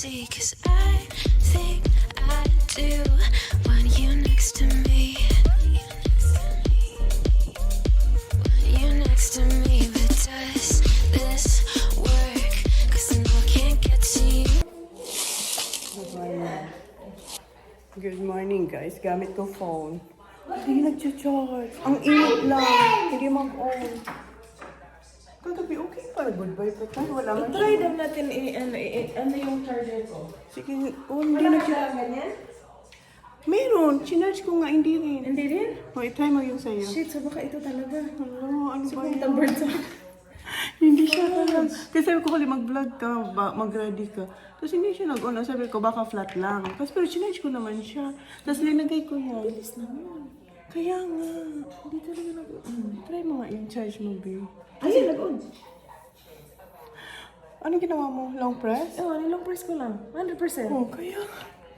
see, 'cause I think I do want you next to me. Want you next to me, but does this work? 'Cause I know I can't get to you. Good morning guys, gamit ko phone. Hindi nag-charge. Ang init lang, hindi mag-on. Kagabi okay pa, goodbye pa tayo. Wala man Try daw natin ano yung charger ko. Sige, hindi nag-charge. Ganyan? Meron, chinarge ko nga, hindi rin. Hindi rin? O, try mo yung sa'yo. Shit, so baka ito talaga. Ano ba yun? Tabard sa... Hindi siya talaga. Kasi sabi ko kali mag-vlog ka, mag-ready ka. Tapos hindi siya nag-on. Sabi ko baka flat lang. Kasi pero chinarge ko naman siya. Tapos linagay ko yan. Bilis naman. Kaya nga, hindi talaga nag-on. Try mo nga yung charge mo, babe. Ayun, nag-on. Anong ginawa mo? Long press? Oo, nilong press ko lang. 100%. Oh, kaya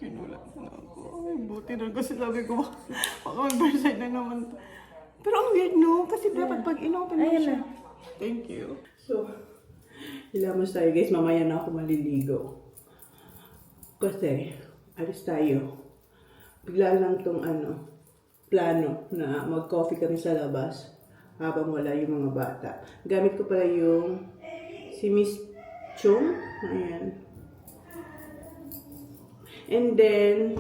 kinulat na ako. Ay, buti na kasi sabi ko, baka mag-versailles na naman. Pero ang weird, no? Kasi dapat pag inopen mo Ayan siya. na. Thank you. So, hilamos tayo guys. Mamaya na ako maliligo. Kasi, alis tayo. Bigla lang tong plano na mag-coffee kami sa labas habang wala yung mga bata. Gamit ko pala yung si Miss Chong. Ayan. And then,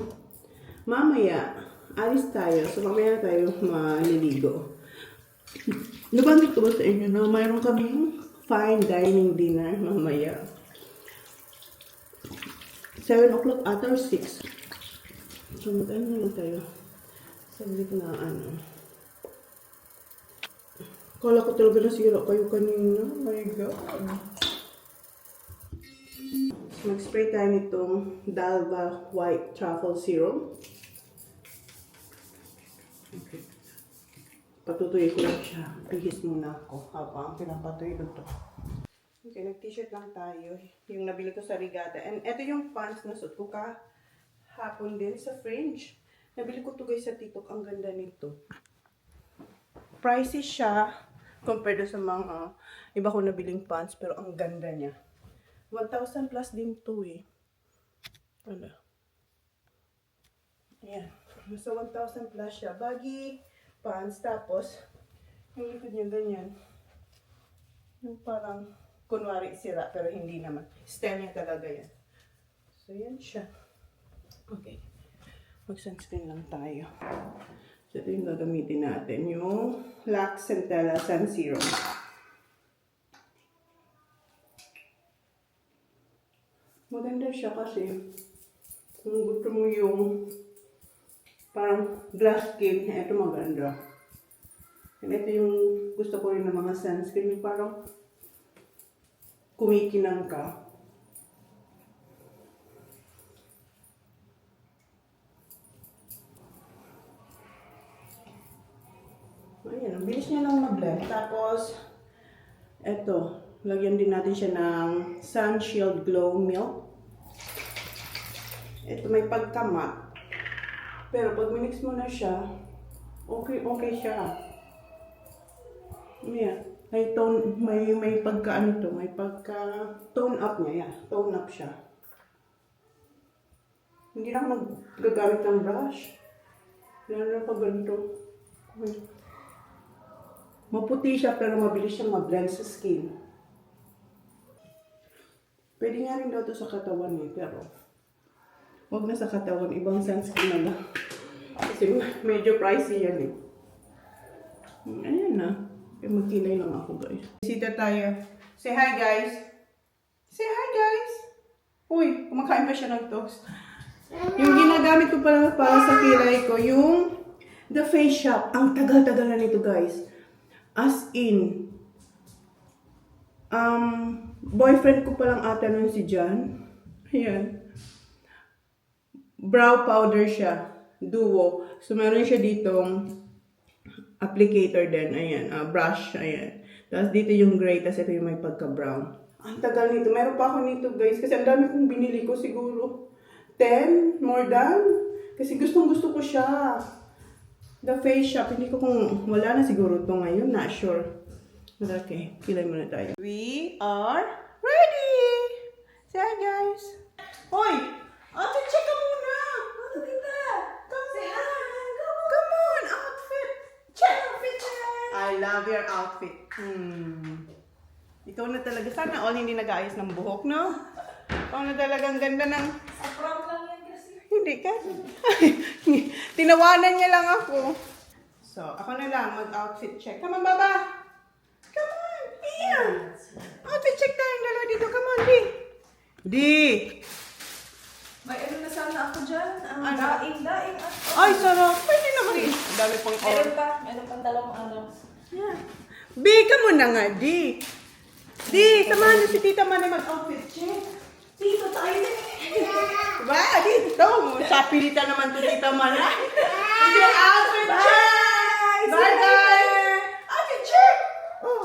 mamaya, alis tayo. So, mamaya na tayo maliligo. Nabanggit ko ba sa inyo na mayroon kaming fine dining dinner mamaya. 7 o'clock ata or 6. So, mag-ano na tayo. Sabi ko na Kala ko talaga nasira kayo kanina. Oh my God. Mag-spray tayo nitong Dalva White Truffle Serum. Okay. Patutuloy ko lang siya. Bihis muna ako habang pinapatuloy ko to. Okay, nag-t-shirt lang tayo. Yung nabili ko sa Regatta. And ito yung pants na suot ko kahapon din sa Fringe. Nabili ko to guys sa TikTok. Ang ganda nito. Pricey siya compared sa mga iba ko nabiling pants. Pero ang ganda niya. 1,000 plus din to eh. Ano? Ayan. So 1,000 plus siya. Baggy pants. Tapos, yung likod niya ganyan. Yung parang, kunwari sira, pero hindi naman. Style niya talaga yan. So, yan siya. Okay. Mag-sunscreen lang tayo. So, ito yung gagamitin natin. Yung Lux Centella Sun Serum. Maganda siya kasi kung gusto mo yung parang glass skin, ito maganda. And ito yung gusto ko rin ng mga sunscreen, yung parang kumikinang ka. Ayan, ang bilis niya lang mag-blend. Tapos, ito, lagyan din natin siya ng Sun Shield Glow Milk. Ito may pagkamat. Pero pag minix mo na siya, okay siya. Yeah. May pagka may pagka tone up niya, yeah. Tone up siya. Hindi na ako nagagamit ng brush. Lalo na pag ganito. Okay. Maputi siya pero mabilis siyang mag-blend sa skin. Pwede nga rin daw ito sa katawan eh, pero huwag na sa katawan, ibang sunscreen na lang. Kasi medyo pricey yan eh. Ayan na. Magkilay lang ako guys. Bisita tayo. Say hi guys. Say hi guys. Uy, kumakain pa siya ng toast. Yung ginagamit ko para sa kilay ko, yung The Face Shop. Ang tagal-tagal na nito guys. As in, boyfriend ko palang ata nun si John. Ayan. Brow powder siya. Duo. So, meron siya ditong applicator din. Ayan. Brush. Ayan. Tapos, dito yung gray. Tapos, ito yung may pagka-brown. Ang tagal nito. Meron pa ako nito, guys. Kasi ang dami kong binili ko siguro. 10? More than? Kasi gustong-gusto ko siya. The Face Shop. Hindi ko kung wala na siguro ito ngayon. Not sure. But okay. Kilay muna tayo. We are ready! Say hi, guys. Hoy! Ate, check ka muna! Ate, tita! Come on! Outfit! Check! Outfit check! I love your outfit. Ikaw na talaga. Sana all hindi nag-aayos ng buhok, no? Ikaw na talagang ganda ng... Sa prom lang yan kasi. Hindi ka. Tinawanan niya lang ako. So, ako na lang mag-outfit check. Come on, Baba! Come on! Here! Outfit check tayong dalawa dito. Come on, Di! Di! May ano na sana ako dyan. Ang Ano? daing. Ay, sarap! Pwede naman. Ang dami pang Meron pa. Meron pang dalawang araw. Yeah. Bi, ka muna nga, Di! Di, samahan na si Tita Mana mag-outfit check. Dito tayo na. Ba, dito. Sapilita naman to Tita Mana. Sige, outfit check! Bye-bye! Outfit check! Oh.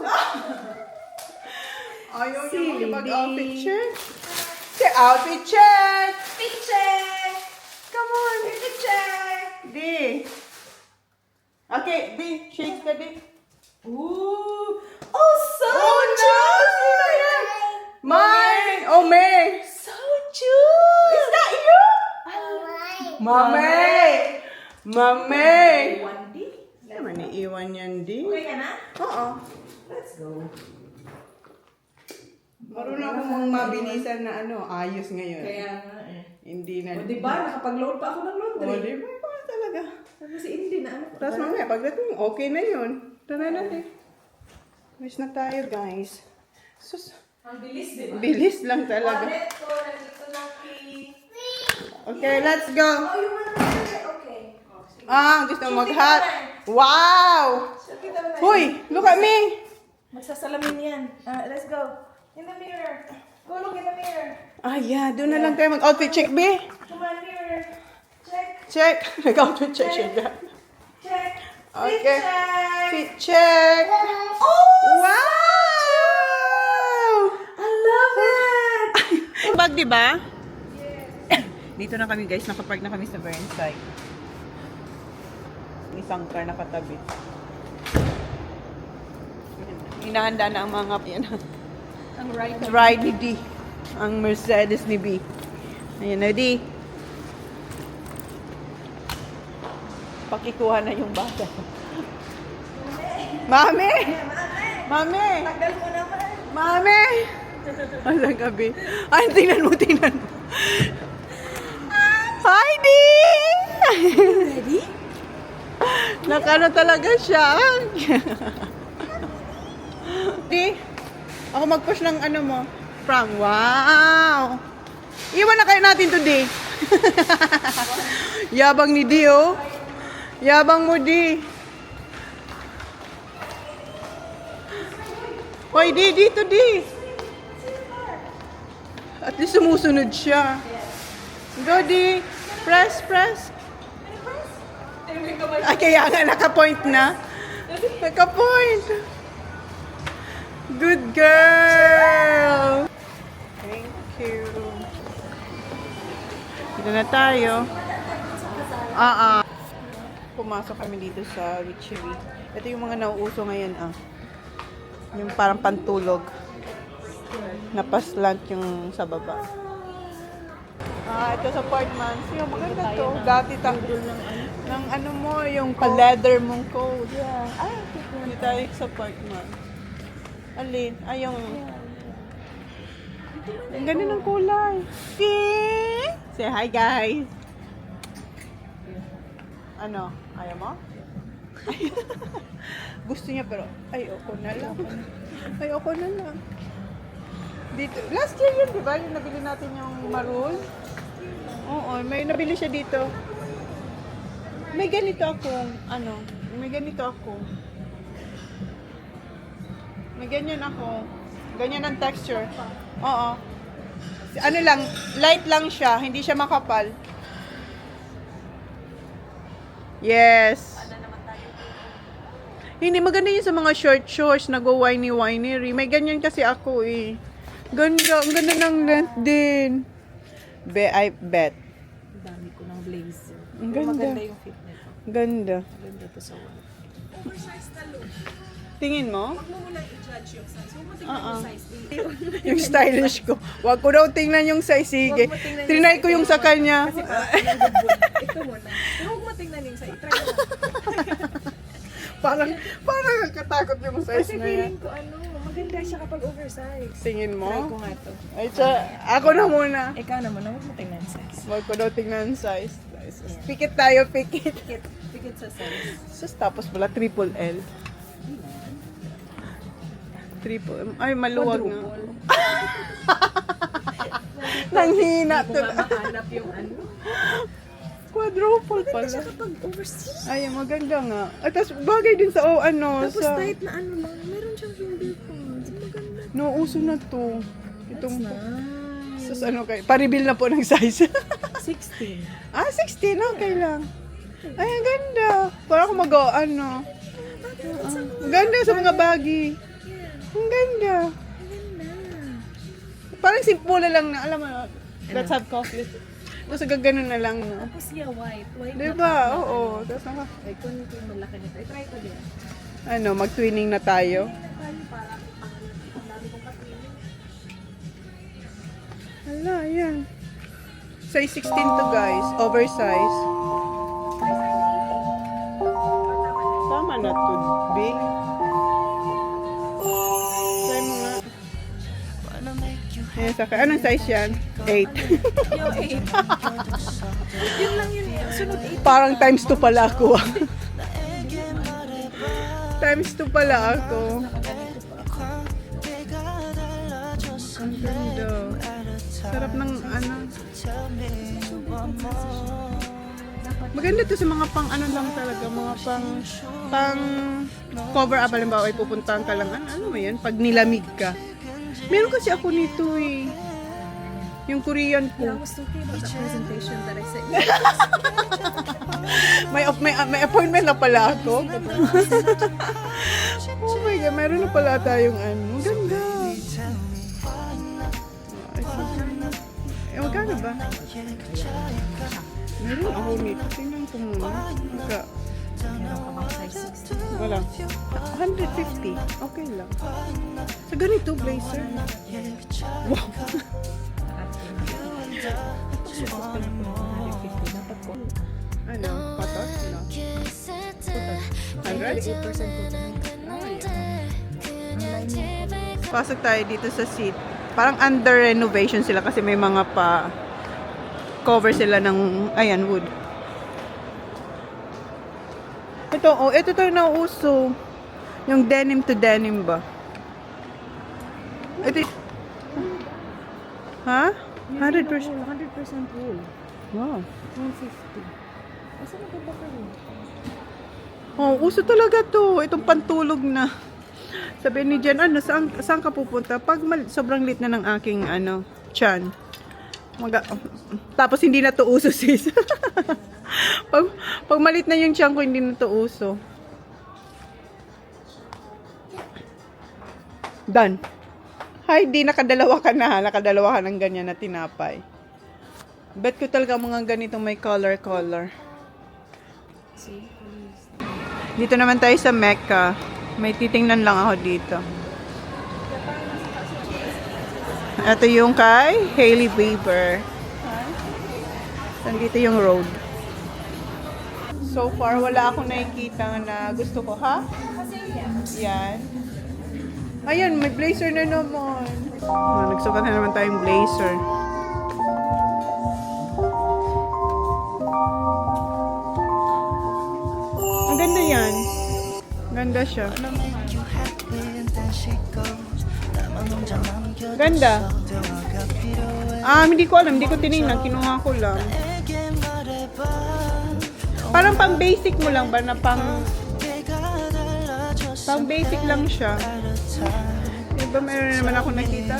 Ayaw niyo mag-outfit check. Say, outfit check! Picture! Come on! Picture! Di. Okay, Di, shakes ka, Di. Ooh! Oh, so cute! Mine! Oh, May! So cute! Is that you? Mami! Mami! 1D? Naman iiwan yan, Di. Okay ka na? Oo. Let's go. Marunong akong mabilisan na ayos ngayon. Kaya nga eh. Hindi na. O diba, nakapag-load pa ako ng O, laundry. di ba? Ikaw talaga. Kasi hindi na ano. Tapos mamaya, pagdating, okay na yun. Tara natin. Wish na tayo, guys. Sus, Ang bilis, di ba? bilis lang talaga. Wallet ko, nandito na key. Okay, let's go. Oh, yung mga wallet, okay. Oh, sige. Gusto mo mag-hot. Wow! So, kita mo na. Hoy, look at me. Magsasalamin yan. Let's go. In the mirror. Go look in the mirror. Yeah, doon na lang tayo mag-outfit check, be. Come on, mirror. Check. Check. Nag-outfit check siya dyan. Check. Okay. Fit check. Fit check. Oh! Wow! I love it! Bag, di ba? Dito na kami, guys. Nakapark na kami sa Burnside. Isang car nakatabi. Hinahanda na ang mga yan. Ang right. Ride ni D. Ang Mercedes ni B. Ayan na, D. Pakikuha na yung bata. Mami! Mami! Tagal mo naman. Mami! Alang gabi. Ay, tingnan mo. Hi, D! Ready? Nakano talaga siya. D, ako mag-push ng mo. From, wow! Iwan na kayo natin today. Yabang ni D, oh. Yabang mo, D. Hoy, D, dito, D. At least sumusunod siya. Go, D. Press. Ay, kaya nga, naka-point na. Naka-point. Good girl. Thank you. Dito na tayo. Pumasok kami dito sa Witchery. Ito yung mga nauuso ngayon, Yung parang pantulog. Napaslant yung sa baba. Ito sa apartments. Yung maganda to. Dati ng mo, yung pa-leather mong coat. Yeah. Hindi tayo sa apartment. Alin? Yung... Ang ganda ng kulay. Say hi, guys. Ano? Ayaw mo? Gusto niya pero ayoko na lang. Ayoko na lang. Dito. Last year yun, di ba? Yung nabili natin yung maroon. Oo, may nabili siya dito. May ganito ako. May ganito ako. May ganyan ako. Ganyan ang texture. Oo. Lang, light lang siya. Hindi siya makapal. Yes. Hindi, maganda yun sa mga short shorts. Nag-whiny-whinery. May ganyan kasi ako eh. Ganda. Ang ganda ng length din. I bet. Ang dami ko ng blazer. Ang ganda. Maganda yung fit nito. Ganda. Maganda to sa wall. Tingin mo? Huwag mo munang i-judge yung size. Huwag mo tingnan yung size. Yung stylish ko. Wag ko daw tingnan yung size. Sige. Huwag mo tingnan yung Trinay size. ko yung sa kanya. Kasi parang good. Ito muna. Pero huwag mo tingnan yung size. Try mo. parang nakatakot yung size Kasi na yan. feeling ko maganda siya kapag oversize. Tingin mo? Try ko nga to. Ay, ako na muna. Ikaw naman, huwag mo tingnan size. Wag ko daw tingnan size. Pikit tayo, pikit. Pikit sa size. Sus, tapos pala triple L. Triple, ay maluwag nga. Nanghina Hindi to. ko nga mahanap yung Quadruple Maganda pala. siya kapag overseas. Ay, maganda nga. At tapos bagay din sa Tapos sa kahit na lang, meron siyang finger phones. Maganda. no, uso na to. Itong Nice. sus kay pa-reveal na po ng size. 16. 16, okay lang. Ay, ang ganda. Para ako ang ganda sa mga baggy. Ang ganda. Parang simple na lang na, alam mo, let's have coffee. Tapos gaganon na lang, no? Tapos siya white. White Diba? Oo. Tapos Ay, kung malaki nito. I-try ko din. mag-twinning na tayo. Para ang dami kong patwinning. Hala, yan. Size 16 to, guys. Oversize. Tama na to, big. Try mo nga. Ayan, saka. Anong size yan? 8. Yung 8. Yun lang yun. Sunod 8. Parang times 2 pala ako. Times 2 pala ako. Ang ganda. Sarap ng Maganda to sa mga pang lang talaga, mga pang cover up, halimbawa ay pupuntahan ka lang, ano mo yan, pag nilamig ka. Meron kasi ako nito eh. Yung Korean I ko. was talking about the presentation that I sent you. May appointment na pala ako. Oh my God, meron na pala tayong Ang ganda. Magkano ba? Meron ako nito. Tingnan ko muna. Wala. 150. Okay lang. Sa ganito, blazer. Wow. Ano? Patos? No? 100? Pasok tayo dito sa seat. Parang under renovation sila kasi may mga cover sila ng wood. Ito to nauuso. Yung denim to denim ba? Ito. Ha? 100%. 100% wool. Wow. 150. Asa maganda ka rin? Oh, uso talaga to. Itong pantulog na. Sabi ni Jen, saan ka pupunta? Pag sobrang lit na ng aking, tiyan. Tapos hindi na to uso, sis. pag malit na yung tiyan ko, hindi na to uso. Done. Ay, di, nakadalawa ka na. Nakadalawa ka ng ganyan na tinapay. Bet ko talaga mga ganitong may color. See? Dito naman tayo sa Mecca. May titingnan lang ako dito. Ito yung kay Hailey Bieber. Nandito yung road. So far, wala akong nakikita na gusto ko, ha? Yan. Ayan, may blazer na naman. Nagsukat na naman tayong blazer. Ang ganda yan. Ganda siya. Ganda. Hindi ko alam. Hindi ko tinignan. Kinuha ko lang. Parang pang basic mo lang ba na pang basic lang siya. Diba meron naman ako nakita?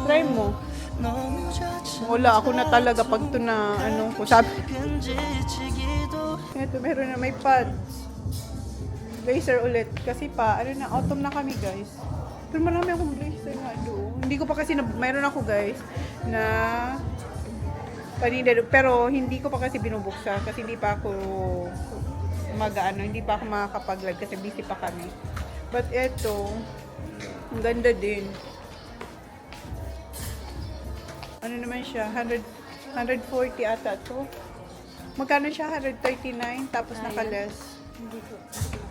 Try mo. Wala ako na talaga pag to na ko sabi. Ito meron na may pads. Blazer ulit kasi autumn na kami, guys. Pero marami akong blazer nga doon. Hindi ko pa kasi mayroon ako, guys, na Paninda, pero hindi ko pa kasi binubuksan kasi hindi pa ako hindi pa ako makakapag-live kasi busy pa kami. But eto, ang ganda din. Ano naman siya? 140 ata to. Magkano siya? 139 tapos naka-less.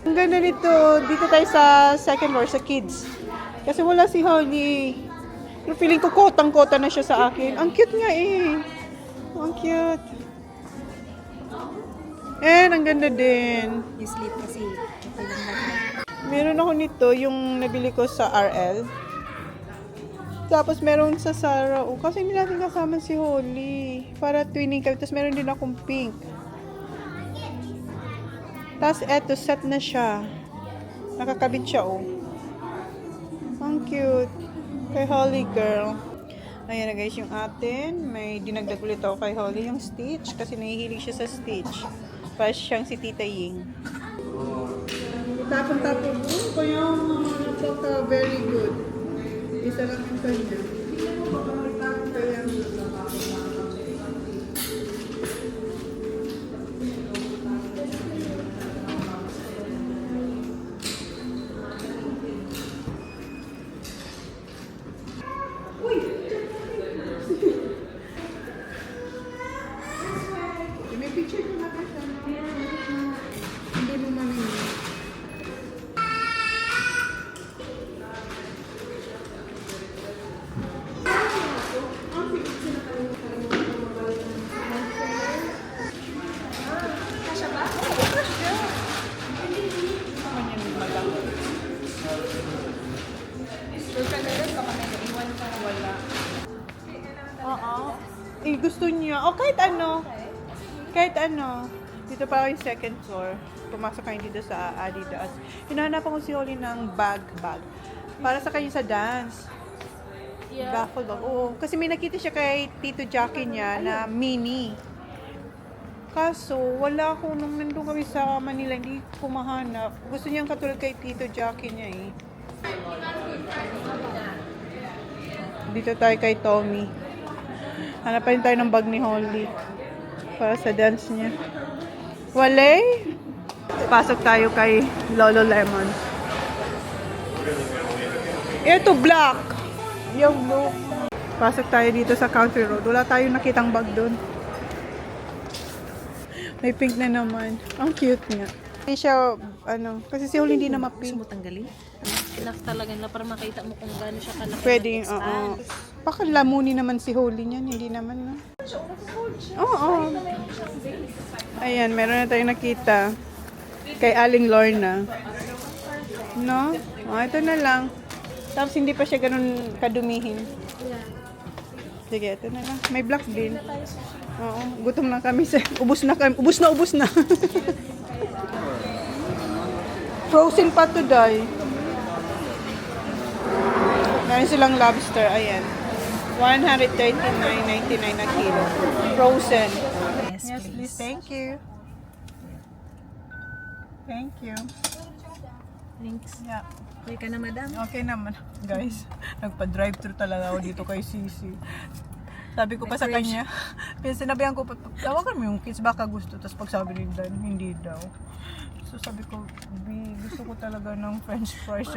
Ang ganda nito. Dito tayo sa second floor, sa kids. Kasi wala si Holly. Pero feeling ko kotang-kota na siya sa akin. Ang cute nga eh. Ang cute. And ang ganda din. You sleep kasi. Okay lang natin. Meron ako nito, yung nabili ko sa RL. Tapos meron sa Zara. Oh, kasi hindi natin kasama si Holly. Para twinning kami. Tapos meron din akong pink. Tapos eto, set na siya. Nakakabit siya, oh. Ang cute. Kay Holly girl. Ayan na guys, yung atin. May dinagdag ulit ako kay Holly yung Stitch. Kasi nahihilig siya sa Stitch. Para siyang si Tita Ying. Tapon-tapon mo. Kaya napaka very good. Isa lang yung kanya. Kaya may picture ko na kasi. Hindi mo mamimili. Eh, gusto niya. O, kahit ano. Kahit ano. Dito pa ako yung second floor. Pumasok kayo dito sa Adidas. Hinahanap ko si Holly ng bag. Para sa kanya sa dance. Baffle bag. Oo. Kasi may nakita siya kay Tito Jackie niya na mini. Kaso, wala ako nung nandun kami sa Manila. Hindi ko mahanap. Gusto niyang katulad kay Tito Jackie niya eh. Dito tayo kay Tommy. Hanapan tayo ng bag ni Holly para sa dance niya. Wale? Pasok tayo kay Lolo Lemon. Ito black. Yung blue. Pasok tayo dito sa Country Road. Wala tayong nakitang bag doon. May pink na naman. Ang cute niya. Hindi siya, kasi si Holly hindi na Gusto ma-pink. mo tanggalin? Enough talaga na para makita mo kung gaano siya kalaki. Pwede, oo. Baka lamunin naman si Holly niyan, hindi naman, no? Oo. Ayan, meron na tayong nakita. Kay Aling Lorna. No? Oh, ito na lang. Tapos hindi pa siya ganun kadumihin. Sige, ito na lang. May black din. Oo, gutom na kami. Ubus na kami. Ubus na. Frozen pa to die. Meron silang lobster. Ayan. 139.99 na kilo. Frozen. Yes, please. Thank you. Thank you. Thanks. Yeah. Okay ka na, madam? Okay naman. Guys, nagpa-drive-thru talaga ako dito kay Sisi. Sabi ko pa sa kanya, sinabihan ko pa, tawagan mo yung kids, baka gusto. Tapos pag sabi ni Dan, hindi daw. So sabi ko, gusto ko talaga ng french fries.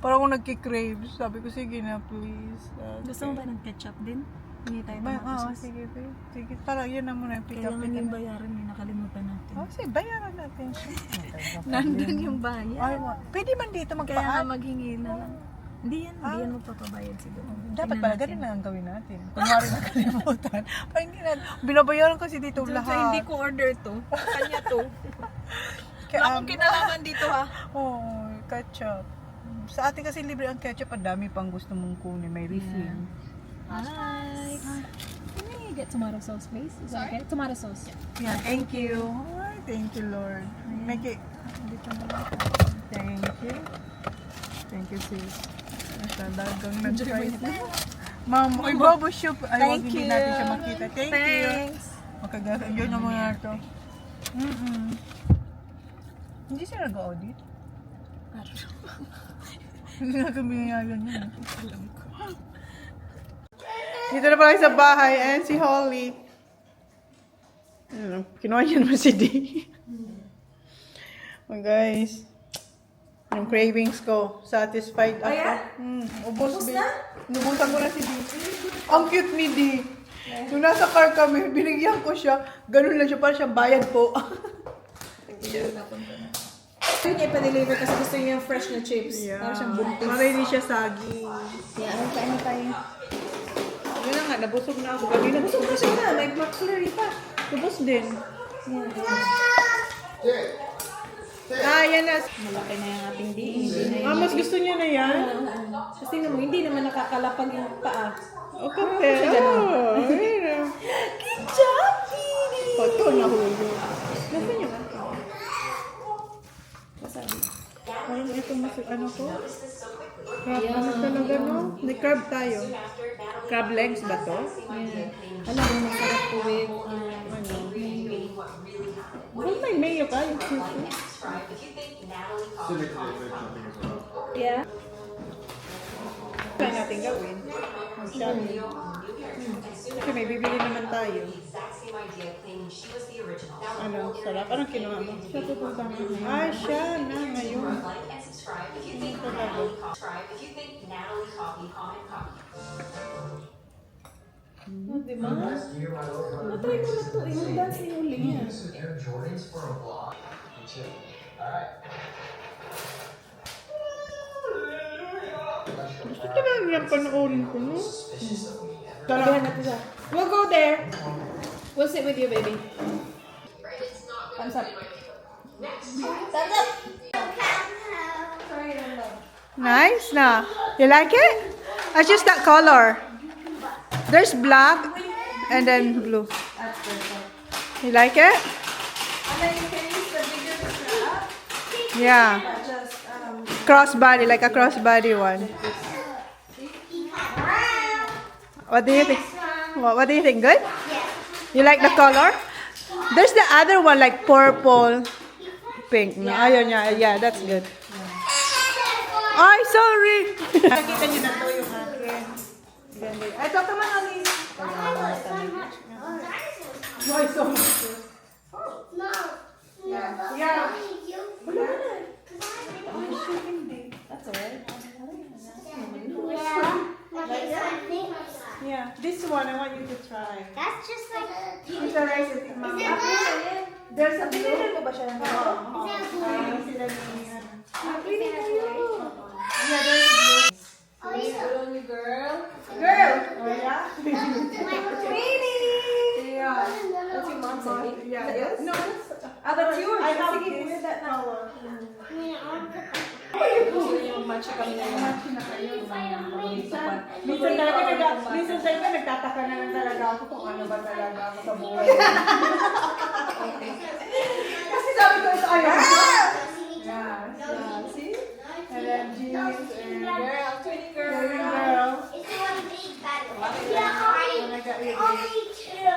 Parang ako nagkikrave. Sabi ko, sige na please. Gusto mo ba ng ketchup din? Hindi tayo Oo, sige. Sige, parang yun na muna yung pick up. Kailangan yung bayaran, may nakalimutan natin. Oh, sige, bayaran natin siya. Nandun yung bayad. Ay, pwede man dito Kaya nga magpaan. maghingi na lang. Hindi yan magpapabayad siguro. Dapat pala, ganun na ang gawin natin. Kunwari nakalimutan. Parang hindi na, binabayaran kasi dito lahat. Hindi ko order to. Kanya to. Kaya, Wala akong kinalaman dito ha. Oo, ketchup. Sa atin kasi libre ang ketchup, ang dami pang gusto mong kunin. May refill. Hi. Can we get tomato sauce, please? Is that okay? Tomato sauce. Yeah, thank you. Ay, thank you, Lord. Make it. Dito na lang. Thank you. Thank you, sis. Talagang nag-try na. Ma'am, ay, bobo soup. Ay, wag hindi natin siya makita. Thank you. Thanks. Enjoy na muna ito. Hindi siya nag-audit. Hindi na kami nangyayari niya. Dito na pala sa bahay. Ayan si Holly. Ano, kinuha niya naman si D. Oh, guys. Yung cravings ko. Satisfied ako. yeah? Ubos, Ubos B. na? Inubusan ko na si D. Ang cute ni D. Nung nasa car kami, binigyan ko siya. Ganun lang siya. Parang siya bayad po. Yun niya ipa-deliver kasi gusto niya yung fresh na chips. Para siyang buntis. Para hindi siya sagi. Yeah, ano tayo? Yun na nga, nabusog na ako. Kanina Busog na siya na. May McFlurry pa. Ubos din. Yeah. Yan na. Malaki na yung ating di. Hindi na Ah, mas gusto niya na yan? Kasi tingnan mo, hindi naman nakakalapag yung paa. Okay. Oh, ayun. Good job, Pini! Ito na hulo. Nasaan yung ating? Parang ito mas ano ko? Crab, ano talaga no? May crab tayo. Crab legs ba to? Alam mo, masarap po with, Well, may mayo ka. Yung cute. yeah. Kaya natin gawin. Mag-shopping. Kasi may bibili naman tayo. Ano, sarap. Anong kinuha mo? Siya pupunta mo. Ah, siya na ngayon. Ano talaga? Di ba? Natry ko na to. Yung dance ni Uli. Gusto talaga yung panoorin ko, no? Sabihan natin siya. We'll go there. We'll sit with you, baby. Thumbs up. Thumbs up! Sorry, love. Nice na. You like it? I just that color. There's black and then blue. That's perfect. You like it? And then you can use the bigger strap. Yeah. Just, Crossbody, like a crossbody one. What do you think? What do you think? Good? You like the color? There's the other one like purple, pink. No, ayun niya. Yeah, that's good. Ay, sorry. Nakita niyo na to yung akin. Ganda. Ito, come on, Alice. Ay, so much. Yeah. that's alright. Yeah, this one I want you to try. That's just like. It's a rice and Is mama. it blue? There's a Binili ko ba siya ng ganito? Is that blue? Pili kayo. Yeah, there's blue. Oh, yeah. Good on you, girl. Girl! Oh, yeah? Pili! Yeah. That's your mom said. Yeah, Is that yours? No, that's... Ah, that's yours. I have Sige, this wear that now. color. Gusto niyo mag-matcha kami na yun. Minsan talaga nagtataka na lang talaga ako kung ano ba talaga ako sa buhay. Kasi sabi ko ito ayaw ko. Yeah, see? And then jeans and Girl, twinning girl. girl. It's one big battle. Yeah, only two.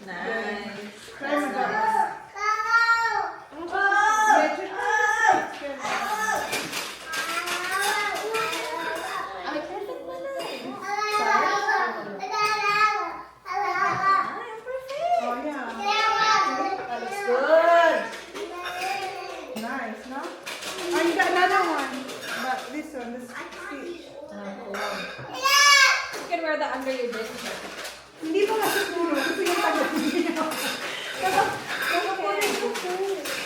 Nice. Try mo guys. Ay, perfect mo na. Oh yeah. Looks good. Nice, no? I got another one. But this one, this stitch. You can wear that under your dress. Hindi pa nga siguro. Kasi yung tagal niya. Kakapunin ko po.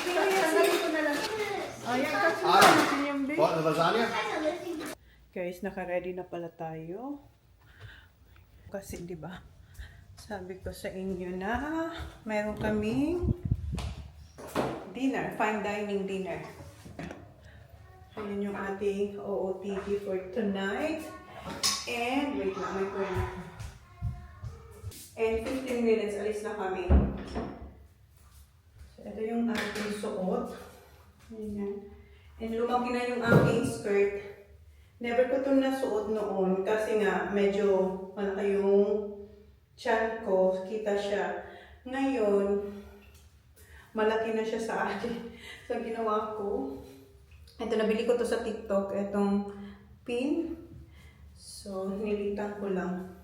Tanggalin ko na lang. Ayan, kasi natin yung big. What, the lasagna? Guys, naka-ready na pala tayo. Kasi, di ba? Sabi ko sa inyo na meron kaming dinner, fine dining dinner. Ayan yung ating OOTD for tonight. And, wait lang, may phone ako. And 15 minutes, alis na kami. So, ito yung ating suot. Ayan. And lumaki na yung aking skirt. Never ko itong nasuot noon kasi nga medyo malaki yung tiyan ko. Kita siya. Ngayon, malaki na siya sa akin. So, ginawa ko. Ito, nabili ko to sa TikTok. Itong pin. So, nilitan ko lang.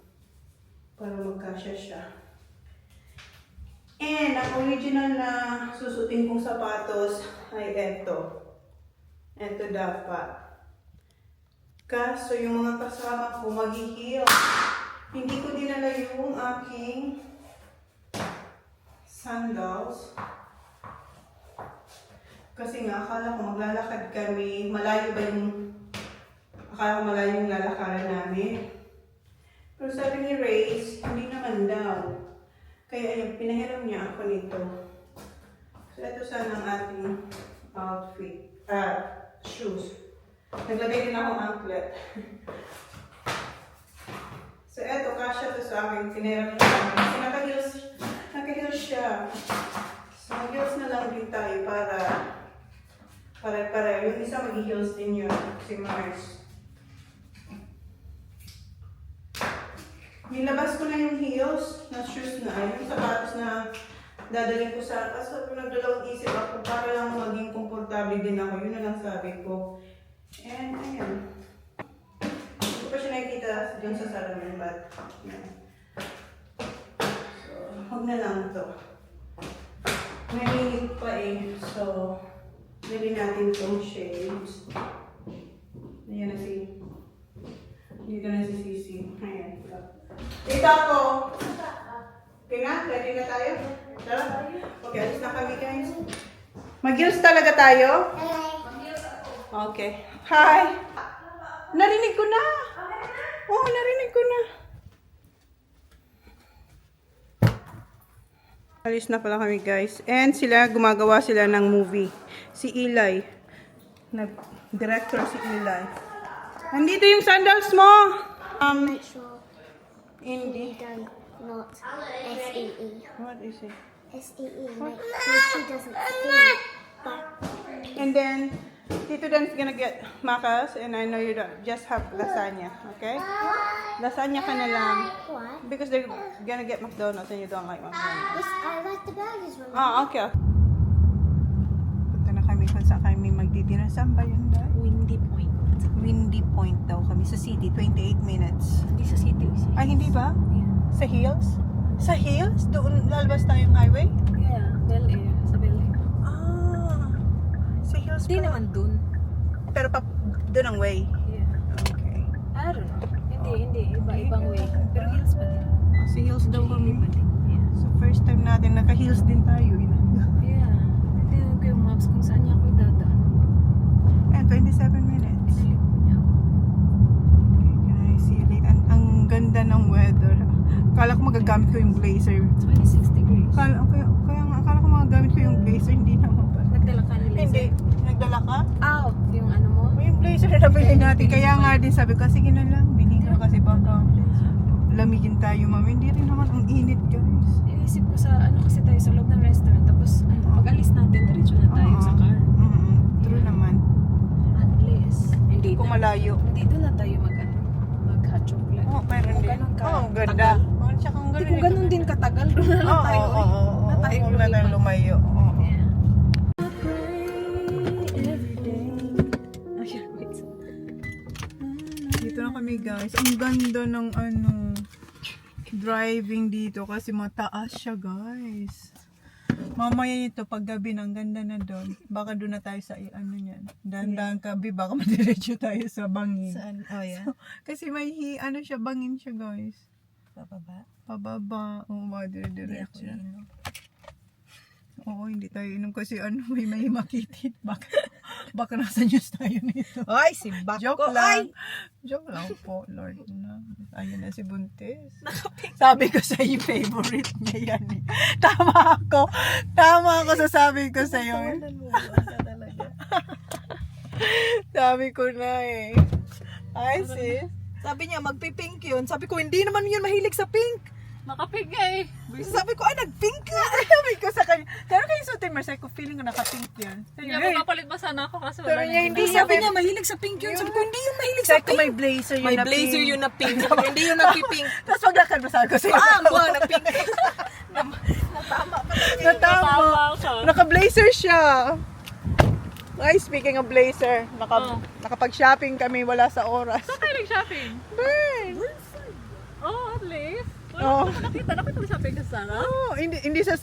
para magkasya siya. And ang original na susutin kong sapatos ay eto. Eto dapat. Kaso yung mga kasama ko mag-heel. Hindi ko dinala yung aking sandals. Kasi nga, akala ko maglalakad kami. Malayo ba yung... Akala ko malayo yung lalakaran namin. Pero sabi ni Race, hindi naman daw. Kaya ayun, pinahiram niya ako nito. So, ito sana ang ating outfit. Shoes. Naglagay din ako anklet. So, eto, kasya to sa akin. Pinahiram niya ako. Kasi naka-heels siya. So, mag-heels na lang din tayo para pare-pare. Yung isa mag-heels din yun. Si Mars. Nilabas ko na yung heels na shoes na, yung sapatos na dadalhin ko sa kaso nagdalawang isip ako para lang maging komportable din ako. Yun na lang sabi ko. And ayan. Hindi ko pa siya nakikita dyan sa salamin, but yan. So, huwag na lang to. Nahilig pa eh. So, nilin natin itong shades. Ayan na si... Dito na si Sisi. Ayan. Dito ako. Okay na? Ready na tayo? Tara? Okay, alis na kami guys. Mag-heels talaga tayo? Okay. Hi! Narinig ko na! Oo, narinig ko na. Alis na pala kami guys. And gumagawa sila ng movie. Si Eli. Nag-director si Eli. Nandito yung sandals mo! Make sure Hindi. don't not S-E-E. What is it? S-E-E, make sure she doesn't see. But And then, Tito Dan's gonna get macas, and I know you don't just have lasagna, okay? Lasagna ka na lang. why? Because they're gonna get McDonald's and you don't like McDonald's. Yes, I like the burgers one. Ah, okay. Punta na kami kung saan kami magdidinner. Saan ba yun, Dad? Windy Point. Windy Point daw kami sa city, 28 minutes. Hindi sa city. Ay, hindi ba? Yeah. Sa hills? Sa hills? Doon lalabas tayong highway? Yeah, Bel Air. Sa Bel Air. Ah, sa hills Hindi pala. naman dun. Pero doon ang way. Yeah. Okay. I don't know. Hindi. Iba-ibang way. Pero hills pa din. Sa hills daw kami. pa din. Yeah. So first time natin naka-heels din tayo. Yeah. Tingnan ko yung maps kung saan niya ako dadaan. And 27 minutes. Pinalik ko niya. Okay, can I see you later? Ang ganda ng weather. Akala ko magagamit ko yung blazer. 26 degrees. Kaya nga, akala ko magagamit ko yung blazer. Hindi naman pala. Nagdala ka nila. Hindi. Nagdala ka? Out. Yung ano mo? O yung blazer na nabili natin. Kaya nga din sabi ko, sige na lang. Bili ka kasi baka lamigin tayo, mami. Hindi rin naman ang init, guys. Inisip ko sa ano kasi tayo sa loob ng restaurant. Tapos pag-alis natin, diretso na tayo sa car. True naman. Unless, hindi Kung na. malayo. Hindi doon na tayo mag-hot chocolate. Oo, meron Kung din. ganun ka, Oo, ang ganda. tagal. Oo, tsaka ang Hindi ganda. kung ganun din katagal, doon na lang tayo. Oo. Na tayo Huwag na tayong lumayo. Oo. Yeah. Dito na kami guys. Ang ganda ng driving dito kasi mataas siya guys. Mamaya nito pag gabi na ang ganda na doon. Baka doon na tayo sa niyan. Dahan-dahan kabi baka madiretso tayo sa bangin. Saan? Oh, yeah. Kasi may siya, bangin siya guys. Pababa. Pababa. Oo, Hindi ako madiretso. inom. Oo, hindi tayo inom kasi may makitid. Baka nasa news tayo nito. Ay, si Bako. Joke lang. Joke lang po, Lord na. Ayun na si Buntis. Sabi ko sa iyo, favorite niya yan eh. Tama ako sa sabi ko sa iyo. Sabi ko na eh. Ay, sis. Sabi niya, magpipink yun. Sabi ko, hindi naman yun mahilig sa pink. Nakapig eh. Sabi ko, ay, nag-pink ka. Sabi ko sa kanya. Pero kayo sutin, Marcel, ko feeling ko naka-pink yan. Hindi ako kapalit ba sana ako kasi Pero wala niya na hindi ginagawa. Sabi niya, mahilig sa pink yun. Sabi ko, hindi yun mahilig sa Sabi ko pink. may blazer yun May na blazer pink. yun na pink. Sabi ko, hindi yun nag-pink. Tapos maglakad mo sabi ko sa'yo. Buwa na pink. Natama. siya. Naka-blazer siya. Ay, speaking of blazer, nakapag-shopping kami, wala sa oras. Saan kayo nag-shopping? Burn! Oh, at least. Oh. Nakita mo shopping sa Zara? Oh, hindi sa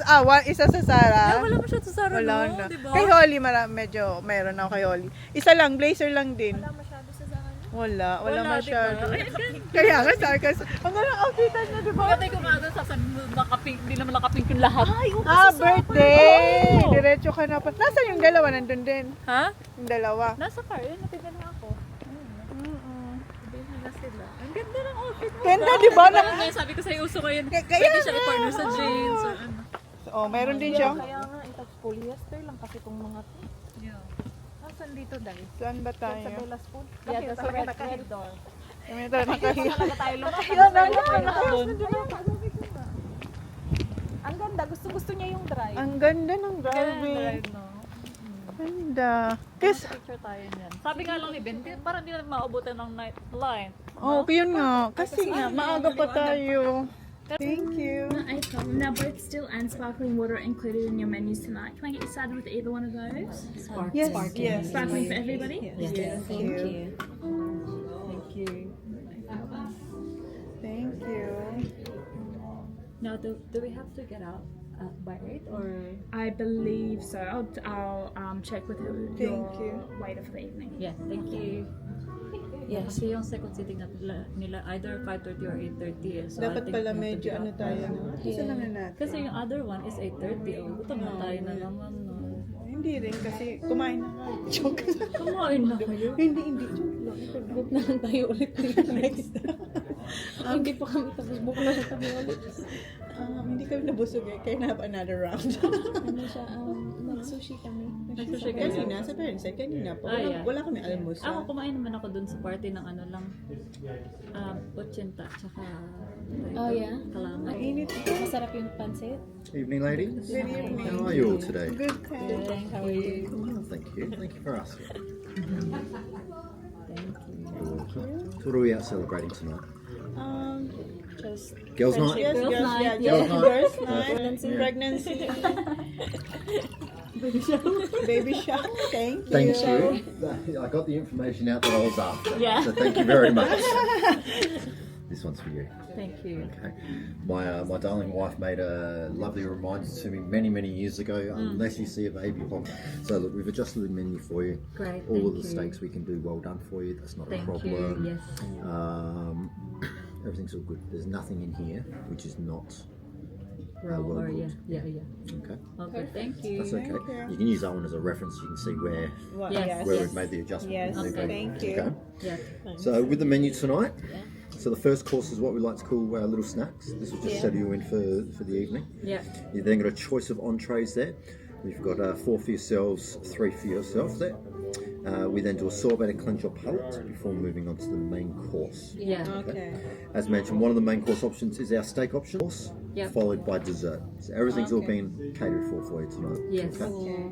isa sa Zara. Wala mo siya sa Zara, Wala no? na. Diba? Kay Holly, medyo mayroon ako kay Holly. Isa lang, blazer lang din. Wala masyado sa Zara. Wala masyado. Diba? Ay, ang ganda. Kaya nga, sarkas. Ang galang outfitan niya, di ba? Pagkatay ko nga doon, sasabi mo, nakapink, hindi naman nakapink yung lahat. Ay, Birthday! Oo. Diretso ka na pa. Nasaan yung dalawa? Nandun din. Ha? Yung dalawa. Nasa car, yun, natibig na ako. Sabi nila sila. Ang ganda ng outfit mo. Ganda, di ba? Kaya nga, sabi ko sa'yo, uso ngayon. Kaya Pwede siya nga. i-partner sa jeans or ano. Oh, meron din siya. Kaya nga, ito polyester lang kasi itong mga to. Yeah. Nasaan dito, Dai? Saan ba Sa tayo? Bella's Food. Yeah, that's a red door. Kami talaga nakahiya. Talaga tayo lumaki. Ang ganda, gusto niya yung drive. Ang ganda ng Ganda, driving. no? Ganda. Kasi, Picture tayo niyan. Sabi nga lang ni Ben, parang hindi na maabutan ng night light. oh, yun nga. Kasi nga, maaga pa tayo. Thank you. iPhone. Now both still and sparkling water included in your menus tonight. Can I get you started with either one of those? Yes, yes. Sparkling for everybody? Thank you. Thank you. Thank you. Now, do we have to get out by 8 or? I believe so. I'll check with your Thank you. waiter for the evening. Yeah, thank you. Yeah, kasi yung second sitting nila either 5:30 or 8:30 eh. So I Dapat think pala we have to medyo get ano out tayo, now. no? Isa lang na natin. Kasi yung other one is 8:30. Oh, gutom na tayo na naman. No? Hindi rin kasi kumain na nga. Joke. Kumain na kayo. Hindi. Joke lang. Book na lang tayo ulit next. Hindi pa kami tapos, book na lang kami ulit. Hindi kami nabusog eh. Kaya na have another round. Ano siya, nag-sushi kami. Nagsushi kayo. Kanina, sa parents side, kanina pa. Ah, yeah. Wala kami almusal. Ako, kumain naman ako dun sa party ng ano lang. 80 tsaka Oh, yeah? kalamay. Init. Masarap yung pansit. Evening, ladies. Good evening. How are you all today? Good time. How are you? Well, thank you. Thank you for asking. Thank you. So what are we out celebrating tonight? Just Girls' night? Yes, Girls' girls, night, yeah, yeah. girls' night. Pregnancy. Pregnancy. Baby shower. Thank you. Thank you. I got the information out that I was after. Yeah. So thank you very much. This one's for you. Thank you. Okay. My darling wife made a lovely reminder to me many years ago. Unless you see a baby pop. So look, we've adjusted the menu for you. Great, All thank of the you. steaks we can do well done for you. That's not Thank a problem. you. Yes. Everything's all good. There's nothing in here which is not Raw well or cooked. yeah. Okay. Okay, thank you. That's okay. You can use that one as a reference. You can see where Well, Yes. we've made the adjustment. Yes. Okay. Thank you. Okay. Yeah. So with the menu tonight, so the first course is what we like to call our little snacks. This will just settle you in for the evening. Yeah. You've then got a choice of entrees there. We've got 4 for yourselves, 3 for yourself there. We then do a sorbet to cleanse your palate before moving on to the main course. Yeah. Okay. As mentioned, one of the main course options is our steak option, Yep. followed by dessert. So everything's all been catered for you tonight. Yes. Okay.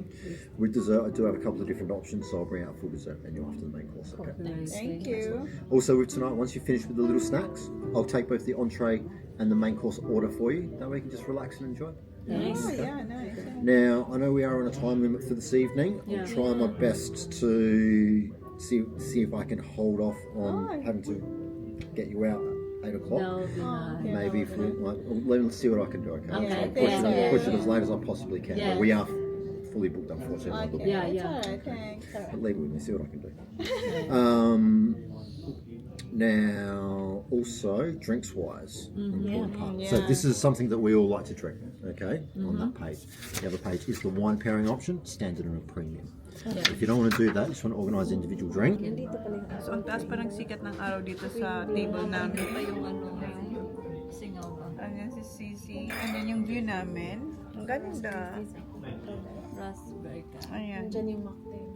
With dessert, I do have a couple of different options, so I'll bring out a full dessert menu after the main course. Okay. Nice. Thank you. Also, with tonight, once you finish with the little snacks, I'll take both the entree and the main course order for you. That way you can just relax and enjoy. Nice. Oh, yeah, nice. Now, I know we are on a time limit for this evening. Yeah. I'll try my best to see if I can hold off on having to get you out at 8 o'clock. That would be nice. Maybe if we let's see what I can do. Okay, Okay. I'll Yeah. push it as late as I possibly can. Yeah. But we are fully booked, unfortunately. Okay. Yeah, It's yeah. alright, thanks. But leave it with me. See what I can do. Now, also drinks wise, so this is something that we all like to drink. Okay, on that page. The other page is the wine pairing option, standard and a premium. If you don't want to do that, you just want to organise individual drink. So, ang taas pa ng sikat ng araw dito sa table namin. Ito yung ano, singaw ba? Ayan si Sisi. Ayan yung view namin. Ang ganda. Raspberry ka. Ayan. Diyan yung mocktail.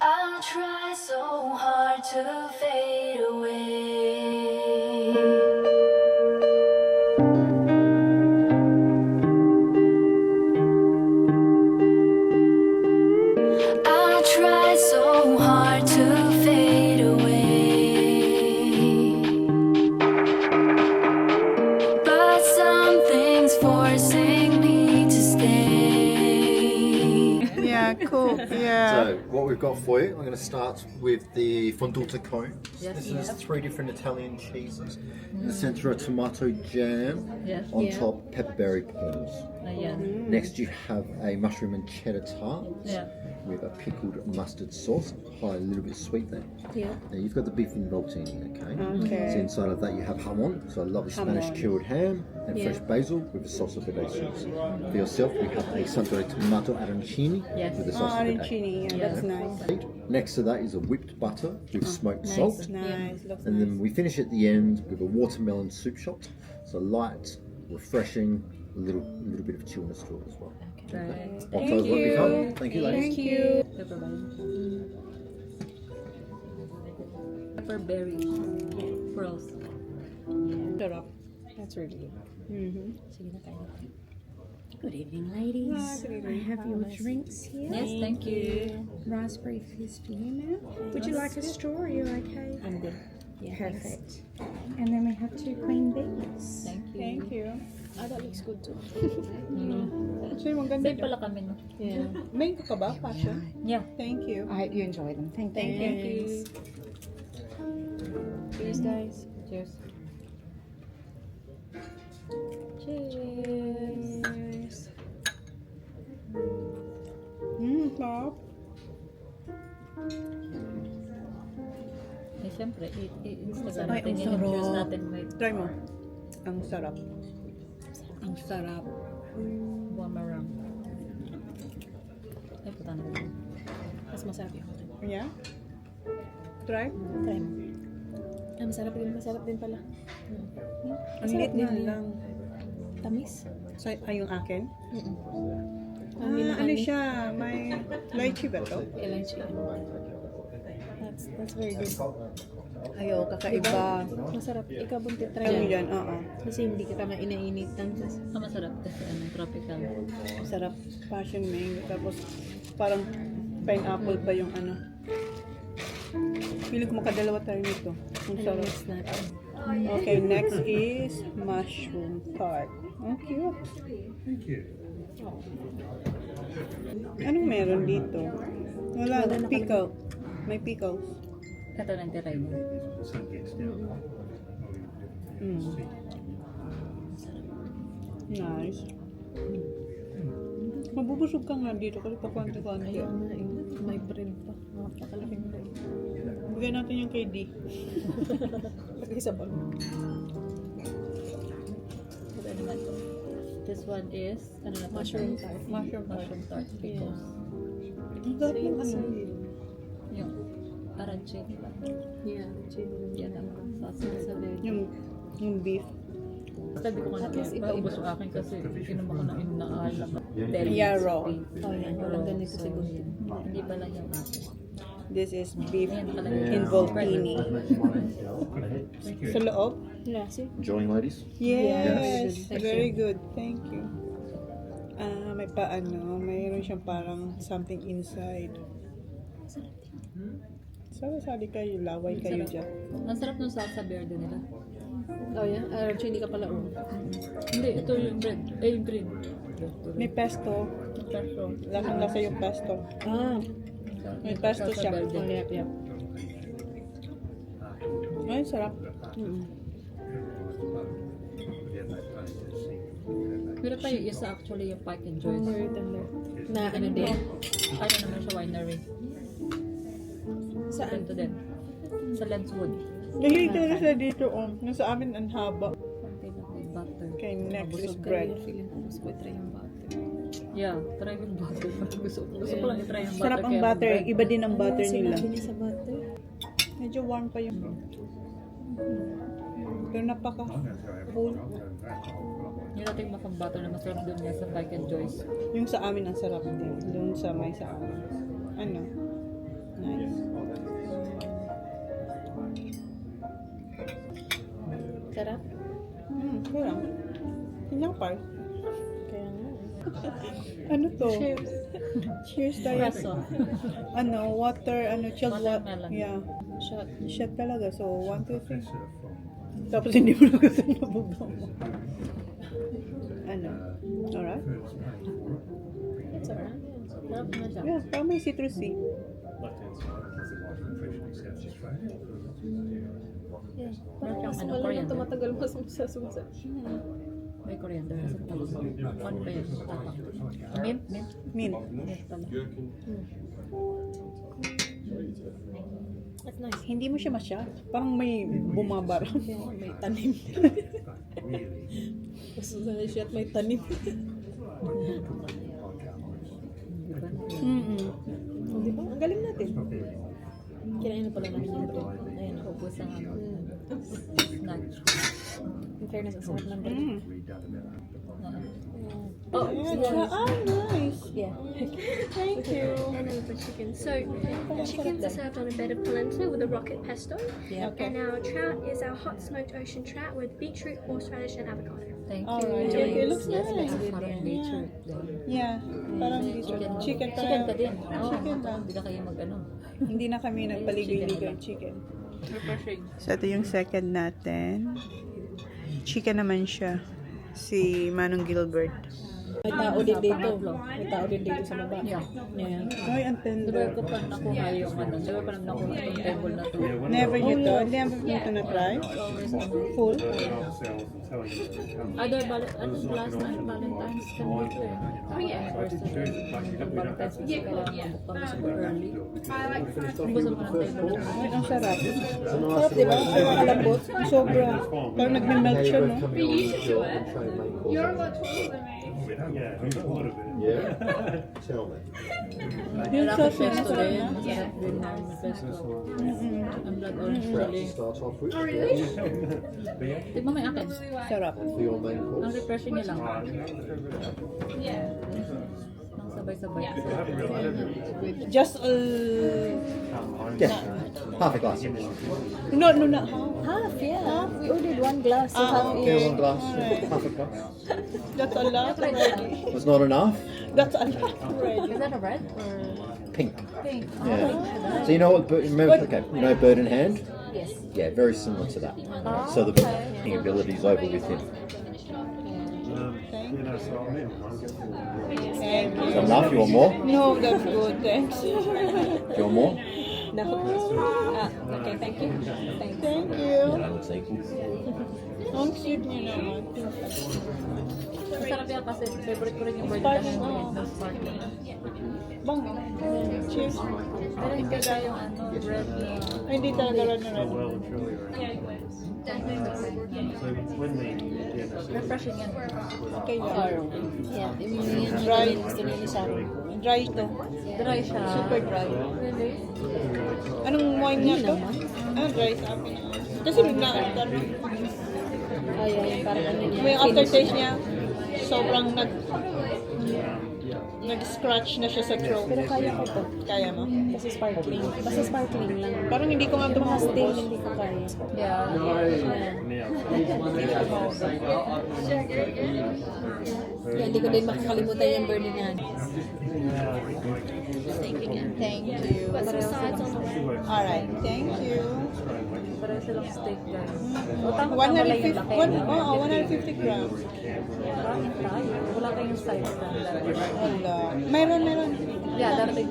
I'll try so hard to fade away. I try so hard to fade away, but something's forcing me to stay. Yeah, Yeah, cool. Yeah. So what we've got for you, I'm going to start with the fondue cone. Yes. This is 3 different Italian cheeses. In the centre, a tomato jam. Yes. On top, pepperberry peas. Ayan. Next, you have a mushroom and cheddar tart Yeah. with a pickled mustard sauce. Hi, a little bit sweet there. Yeah. Now you've got the beef involtini, okay? Okay. So inside of that you have jamon, so a lovely Spanish Jamon. cured ham, and Yeah. fresh basil with a salsa verde sauce. For yourself, we have a Santo tomato arancini Yes. with a Oh, salsa verde. arancini. Yeah, that's nice. Next to that is a whipped butter with smoked salt. Nice. Looks And nice. then we finish at the end with a watermelon soup shot. So light, refreshing, a little bit of chillness to it as well. Right. Octo's what we come. Thank you, ladies. Thank you. Pepperberry pearls. Sarap. That's really good. Sige na tayo. Good evening, ladies. I have your drinks here. Yes, thank you. Raspberry fizz for you now. Would you like a straw? Are you okay? I'm good. Perfect. And then we have 2 queen bees. Thank you. Thank you. Oh, that looks good too. Actually, maganda. Same pala kami, no? Yeah. Mango ka ba, Passion? Yeah. Thank you. I hope you enjoy them. Thank you. Thank you. Cheers, guys. Cheers. Cheers. Sarap. Eh, syempre, i-Instagram Ay, natin ang yun. I-choose sarap. natin may Try mo. Ang sarap. Ang sarap. boomerang. Ay, puta na. Mas masarap yun. Yeah? Try? Try mo. Masarap din pala. Ang lit na lang. Tamis? Yung akin? Ang Ano siya? May lychee ba to? Lychee. That's very good. Ayo, kakaiba. Masarap. Ikaw buntit try Ano lang. yan? Oo. Kasi hindi kita inainitan. Masarap kasi tropical. Sarap. Passion mango. Tapos parang pineapple pa yung ano. Pili ko makadalawa tayo nito. Ang sarap. Next natin. Okay, next is mushroom tart. Oh, cute. Anong meron dito? Wala, pickle. May pickles. Ito lang try mo. Nice. Mabubusog ka nga dito kasi pakonti-konti. May bread pa. Napakalaking bread. Bigyan natin yung kay D. Lagay sa bag. Ito naman to. This one is, ano na to? Mushroom tart. Mushroom tart. Mushroom tart pickles. Ang sarap ng ano. Yung arancini ba? Yeah. Chili. Yan ang sauce sa veg. Yung beef. Sabi ko nga na, maubos yung akin kasi inom ako ng inaalam. Deli. Yarrow. Oh, yan. Walang ganito So, siguro. hindi pala yung akin. This is beef Ayan, nakalagay. involtini. Sa loob? Lassi. Enjoying, ladies? Yes. Yes. Very good. Thank you. May mayroon siyang parang something inside. Sali kayo, laway kayo dyan. Ang sarap ng salsa verde nila. Oh, yeah? Chili ka pala. Hindi, ito yung bread. Eh, yung green. May pesto. Pesto. Lasang-lasa yung pesto. May pesto Salsa siya. verde. Yep. Ay, sarap. Pero tayo isa actually yung Pike and Joyce. Very tender. Na ano Ano din? din? Ano naman siya winery. Saan? Ito din. Sa Lenswood. Nahilig talaga sila dito. Nasa amin ang haba. Konti lang may butter. Okay, next is Busog bread. kayo. Feeling ko gusto ko try yung butter. Yeah, try yung butter. Gusto ko lang i-try yung butter. Sarap ang kaya butter. bread. Iba din ang butter nila. Sinabi niya sa butter. Medyo warm pa yung pero napaka-cool. Yung nating makang butter na masarap doon nga sa Pike and Joyce. Yung sa amin ang sarap din. Doon sa may sa amin. Ano? Nice. Sarap? Kaya. Inyang part. Kaya nga. Ano to? Cheers. Cheers tayo. Presso. Water, chilled water. Watermelon. Yeah. Shot. Shot talaga. So, 1, 2, 3. Tapos hindi mo na gusto na bugnaw mo. Alright? It's alright. Sarap na siya. Yeah, parang may citrusy. Parang siyang ano, Wala nang coriander. tumatagal mas sa susa. May coriander. Kasi tapos, ano ba yun? Tapak. Mint? Mint? Mint. Mint pala. That's nice. Hindi mo siya masya. Parang may bumabara. May tanim. Gusto na siya at may tanim. Di ba? Ang galing natin. Kinain na pala namin yung bread. Ayun, ubos ang ano. Snatch. In fairness, ang sarap ng bread. Oh, Nice. yeah. Thank you. And then the chicken. So, the chickens are served on a bed of polenta with a rocket pesto. Yeah. And our trout is our hot smoked ocean trout with beetroot, horseradish, and avocado. Thank you. Alright. Okay, looks Yes, nice. parang nature. Yeah. Parang chicken. Chicken Chicken ka din. Chicken lang. Hindi na kayo mag-ano. Hindi na kami nagpaligoy-ligoy chicken. So, ito yung second natin. Chicken naman siya. Si Manong Gilbert. May tao din dito. May tao din dito sa baba. Yeah. Yeah. Ay, ang Di ba tender. ko pa nakuha yung ano? Di ba pa nakuha yung table na to? Never you to? Hindi mo ito na-try? Full? Other last night, Valentine's kami dito eh. Oh yeah. Valentine's kasi kailangan kami super early. Gusto mo ng table na to? Ay, ang sarap. Sarap, di ba? Ay, ang kalambot. Sobra. Parang nagme-melt siya, no? Yeah. Tell me. Yung sauce niya, Pesto masarap din. na. Masarap din na yung pesto. Ang blood orange Trout chili. to start off with. Di ba may akin? Sarap. For your main Ang course. refreshing niya lang. Nang sabay-sabay. Just Yeah. Half a glass. no, not Half, yeah. Half. We ordered one glass. So half Okay, one glass. Half a glass. That's a lot already. Was not enough. That's a lot already. Is that a red or Pink. pink? Yeah. So you know what? Remember, okay. You know Bird in Hand? Yes. Yeah, very similar to that. So the picking ability is over with him. Thank you. Is that enough? You want more? No, that's good. Thanks. Do you want more? No. Okay, thank you. Thanks. Thank you. It's equal. Ang cute niya naman. Masarap yan kasi favorite ko rin yung bird na sparkling. Bango. Cheers. Pero hindi ka yung ano, bread na... Ay, hindi talaga red na red. Refreshing yan. Okay lang. Yeah, yung Dry. gusto niya ni Sharon. Dry ito. Dry siya. Super dry. Really? Anong wine nga to? Ah, dry sa akin. Kasi bigla ka na. Oh, yeah, yung parang ano niya. May aftertaste niya. Sobrang nag-scratch na siya sa throat. Pero kaya ko to. Kaya mo? Kasi sparkling. Basta sparkling lang. Parang hindi ko nga ito Mga still, maubos. hindi ko kaya. Yeah. Yeah, hindi ko din makakalimutan yung burning hand. Thank you. Alright, thank you. Pareho silang steak guys. O 150, 150 grams. Kain tayo. Wala kayong size standard. Wala. Meron. Yeah, darating.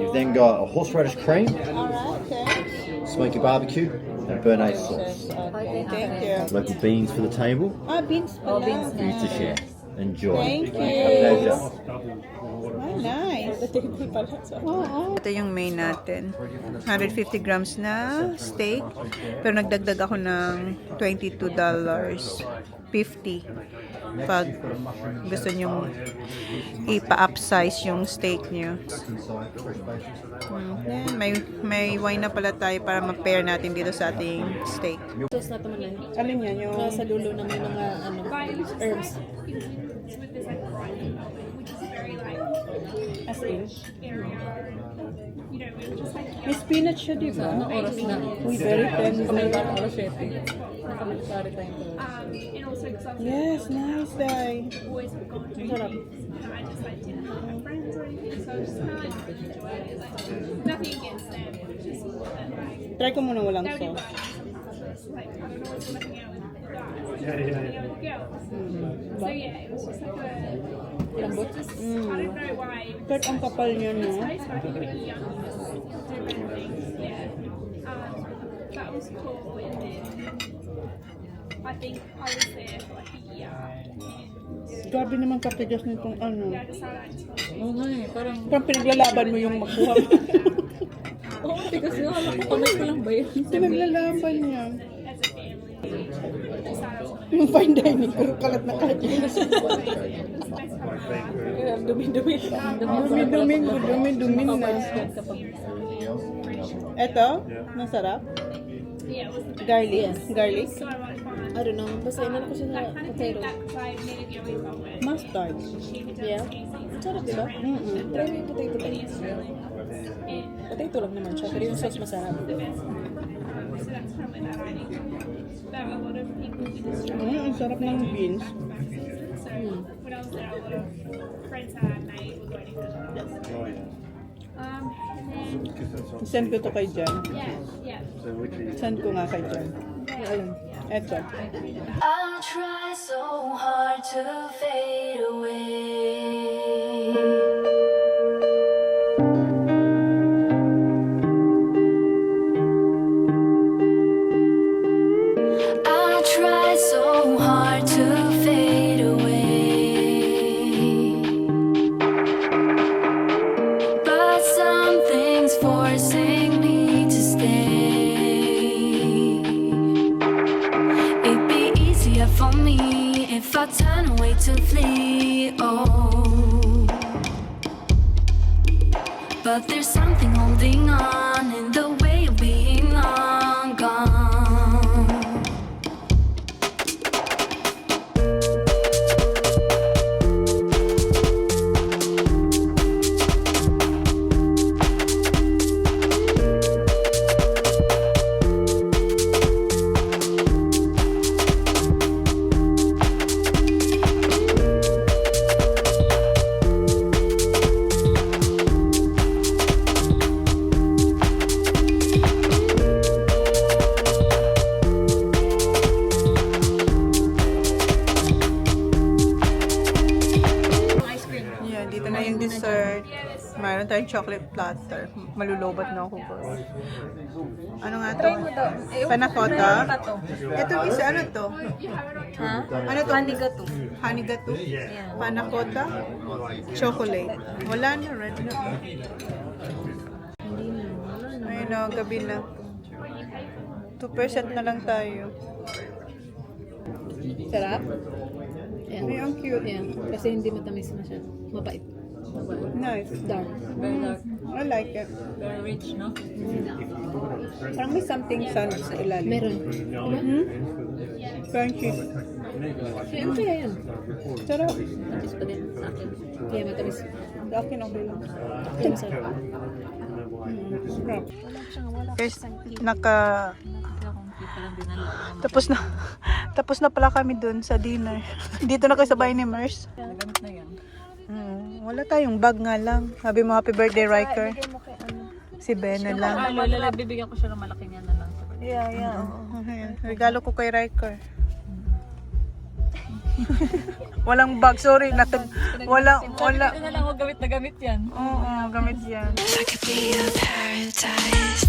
You've then got a horseradish cream, Alright, thanks. smoky barbecue, and béarnaise sauce. Okay, thank you. Local beans for the table. Ah, beans pala. Oh, beans For you to share. Enjoy. Thank A you. pleasure. Ah, nice. Ito yung main natin. 150 grams na steak. Pero nagdagdag ako ng $22.50 pag gusto nyong ipa-upsize yung steak nyo. Then, may wine na pala tayo para ma-pair natin dito sa ating steak. Sauce na ito man lang. Alin yan? Yung... Nasa dulo na may mga herbs. As in? May spinach siya, di ba? Anong oras na? Uy, very tender. May parang alas 7. Nakamalisari tayong to. Yes, nice, Day. Sarap. Try ko muna walang sauce. Lambot. I don't know why. Kahit ang kapal niya, no? Nice, but I think it'd be young. Do better things. Yeah. That was cool. And then I think I was there for like a year. Grabe naman katigas nitong ano. I decided to Oo nga eh, parang... Parang pinaglalaban mo yung makuha. Oo, tigas yun. Kamay ko lang ba yun? Pinaglalaban niya. as a family. Decided Yung fine dining, pero kalat na kalat. Dumi-dumi. Dumi-dumi na. Eto, masarap. yeah, it was the best. Garlic. Garlic. So much fun. I don't know. Basta inan ko siya sa Kind of potato. thing that I needed to get involved with. Mustard. Yeah. Sarap diba? Try mo yung potato pa. Potato lang naman siya, pero yung sauce masarap. So that's probably that I need. There were a lot of people with this job. Ang sarap ng beans. So when I was there, a lot of friends I had made were waiting for jobs. And then Send ko to kay Jan. yeah. Send ko nga kay Jan. Eto. I'll try so hard to fade away. I try so hard to fade away, but something's forcing me to stay. It'd be easier for me if I turn away to flee. Oh, but there's something holding on in the way of being long gone. Yeah, dito na yung dessert. Mayroon tayong chocolate platter. Malulobat na ako, girl. Ano nga to? Panakota? Ito isa, ano to? Ha? Ano to? Honey gato. Honey gato? Panakota? Chocolate. Wala na, red na. Ayun na, gabi na. 2% na lang tayo. Sarap? Yeah. Ay, ang cute. Yeah. Kasi hindi matamis masyado. Mabait. Nice. Dark. Very dark. I like it. Very rich, no? Parang may something sa ilalim. Meron. Crunchy. Ano kaya yan? Sarap. Matamis pa din sa akin. Kaya matamis. Sa akin okay lang. Ito masarap. Sarap. Wala Guys, tapos na pala kami dun sa dinner. Dito na kayo sa bahay ni Mers. Nagamit na yan. Wala tayong bag nga lang. Sabi mo, happy birthday, Riker. Si Ben na lang. Lola, bibigyan ko siya ng malaki niya na lang. Yeah. Oo. Ayan. Regalo ko kay Riker. Walang bag, sorry. Wala. Ito na lang, huwag gamit na gamit yan. Oo, gamit yan. I could be a paradise.